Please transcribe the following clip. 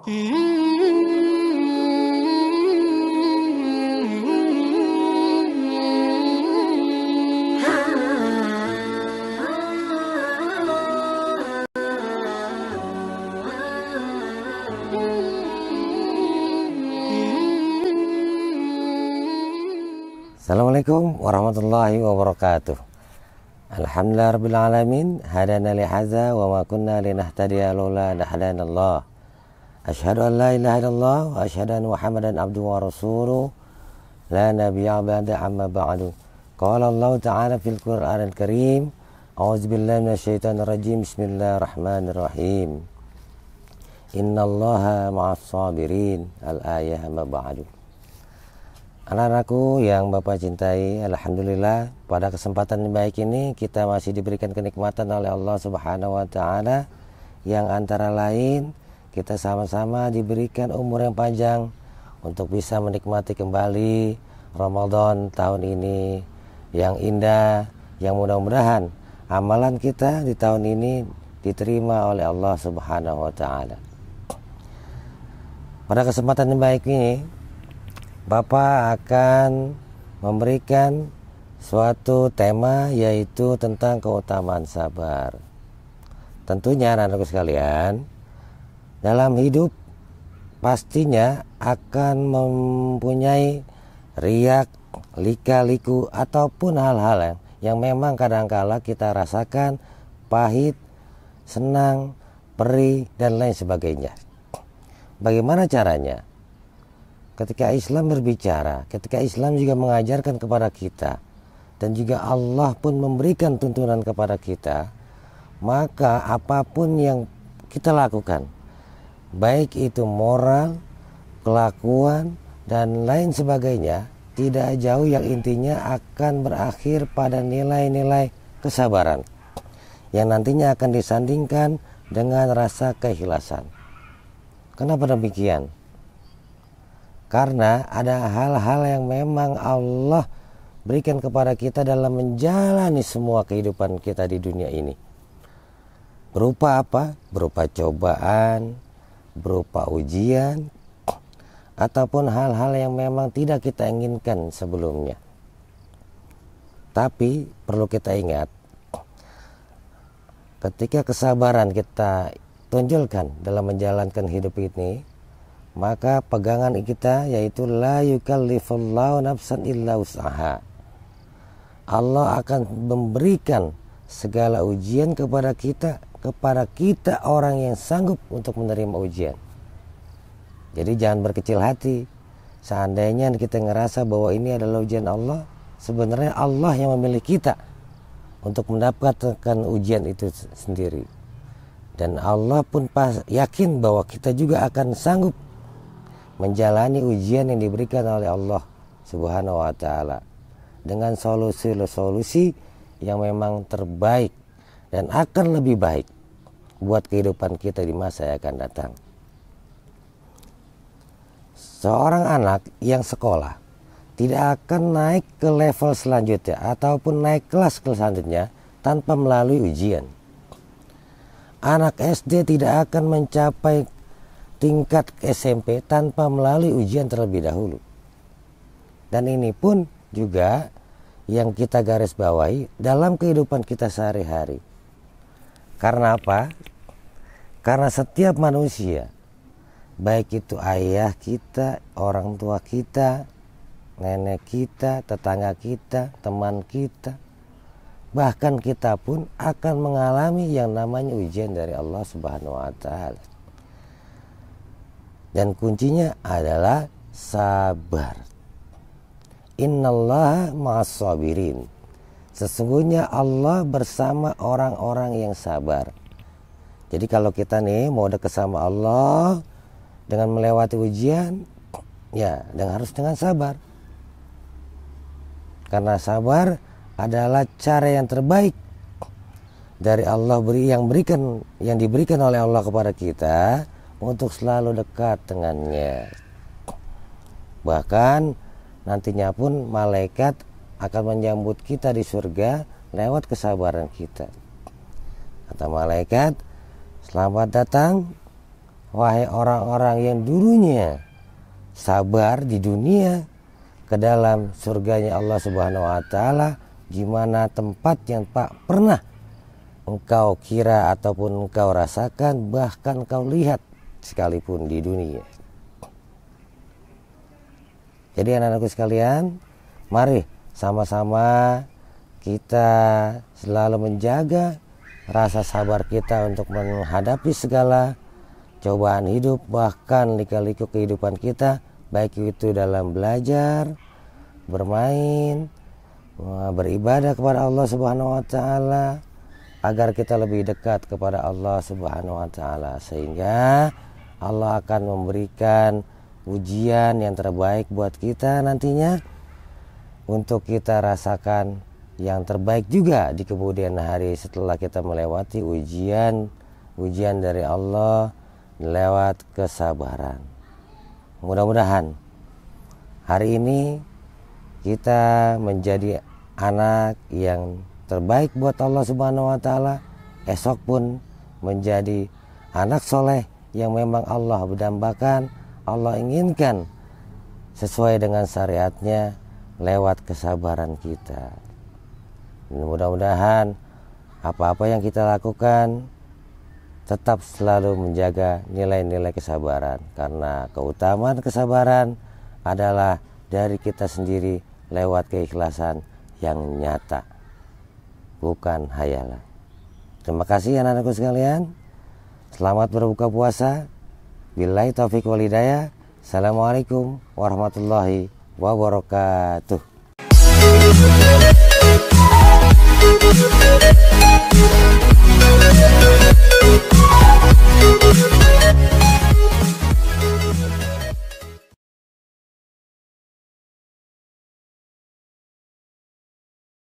Assalamualaikum warahmatullahi wabarakatuh. Alhamdulillahirrabbilalamin. Hadana lihaza wa ma kunna linahtadiya laula hadana. Asyhadu an la ilaha illallah wa asyhadu anna Muhammadan abduhu wa rasuluh. La nabiyya ba'da amma ba'du. Qala Allah ta'ala fil Qur'anil Karim. A'udzubillahi minasyaitonir rajim. Bismillahirrahmanirrahim. Innallaha ma'as sabirin. Al-ayah amma ba'du. Anak-anakku yang Bapak cintai, alhamdulillah pada kesempatan yang baik ini kita masih diberikan kenikmatan oleh Allah Subhanahu wa taala, yang antara lain kita sama-sama diberikan umur yang panjang untuk bisa menikmati kembali Ramadan tahun ini yang indah, yang mudah-mudahan amalan kita di tahun ini diterima oleh Allah Subhanahu wa taala. Pada kesempatan yang baik ini Bapak akan memberikan suatu tema, yaitu tentang keutamaan sabar. Tentunya anak-anakku sekalian, dalam hidup pastinya akan mempunyai riak, lika-liku ataupun hal-hal yang memang kadangkala kita rasakan pahit, senang, perih dan lain sebagainya. Bagaimana caranya? Ketika Islam berbicara, ketika Islam juga mengajarkan kepada kita, dan juga Allah pun memberikan tuntunan kepada kita, maka apapun yang kita lakukan, baik itu moral, kelakuan, dan lain sebagainya, tidak jauh yang intinya akan berakhir pada nilai-nilai kesabaran, yang nantinya akan disandingkan dengan rasa keikhlasan. Kenapa demikian? Karena ada hal-hal yang memang Allah berikan kepada kita dalam menjalani semua kehidupan kita di dunia ini. Berupa apa? Berupa cobaan, berupa ujian, ataupun hal-hal yang memang tidak kita inginkan sebelumnya. Tapi perlu kita ingat, ketika kesabaran kita tunjukkan dalam menjalankan hidup ini, maka pegangan kita yaitu la yukallifullahu nafsan illa wus'aha. Allah akan memberikan segala ujian kepada kita orang yang sanggup untuk menerima ujian. Jadi jangan berkecil hati. Seandainya kita ngerasa bahwa ini adalah ujian Allah, sebenarnya Allah yang memilih kita untuk mendapatkan ujian itu sendiri. Dan Allah pun yakin bahwa kita juga akan sanggup menjalani ujian yang diberikan oleh Allah Subhanahu wa taala dengan solusi-solusi yang memang terbaik dan akan lebih baik buat kehidupan kita di masa yang akan datang. Seorang anak yang sekolah tidak akan naik ke level selanjutnya ataupun naik kelas selanjutnya tanpa melalui ujian. Anak SD tidak akan mencapai tingkat SMP tanpa melalui ujian terlebih dahulu. Dan ini pun juga yang kita garis bawahi dalam kehidupan kita sehari-hari. Karena apa? Karena setiap manusia, baik itu ayah kita, orang tua kita, nenek kita, tetangga kita, teman kita, bahkan kita pun akan mengalami yang namanya ujian dari Allah Subhanahu wa taala. Dan kuncinya adalah sabar. Innallaha ma'as sabirin. Sesungguhnya Allah bersama orang-orang yang sabar. Jadi kalau kita nih mau dekat sama Allah dengan melewati ujian, ya harus dengan sabar. Karena sabar adalah cara yang terbaik dari Allah yang diberikan oleh Allah kepada kita untuk selalu dekat dengannya. Bahkan nantinya pun malaikat akan menyambut kita di surga lewat kesabaran kita. Kata malaikat, selamat datang wahai orang-orang yang dulunya sabar di dunia, ke dalam surganya Allah Subhanahu wa taala, gimana tempat yang tak pernah engkau kira ataupun engkau rasakan, bahkan engkau lihat sekalipun di dunia. Jadi anak-anakku sekalian, mari sama-sama kita selalu menjaga rasa sabar kita untuk menghadapi segala cobaan hidup, bahkan lika-liku kehidupan kita, baik itu dalam belajar, bermain, beribadah kepada Allah Subhanahu wa taala, agar kita lebih dekat kepada Allah Subhanahu wa taala, sehingga Allah akan memberikan ujian yang terbaik buat kita nantinya, untuk kita rasakan yang terbaik juga di kemudian hari setelah kita melewati ujian dari Allah lewat kesabaran. Mudah-mudahan hari ini kita menjadi anak yang terbaik buat Allah Subhanahu wa taala, esok pun menjadi anak soleh yang memang Allah berdambakan, Allah inginkan sesuai dengan syariatnya lewat kesabaran kita. Mudah-mudahan apa-apa yang kita lakukan tetap selalu menjaga nilai-nilai kesabaran, karena keutamaan kesabaran adalah dari kita sendiri lewat keikhlasan yang nyata, bukan hayalan. Terima kasih anak-anakku sekalian. Selamat berbuka puasa. Billahi taufiq wal hidayah. Assalamualaikum warahmatullahi wabarakatuh.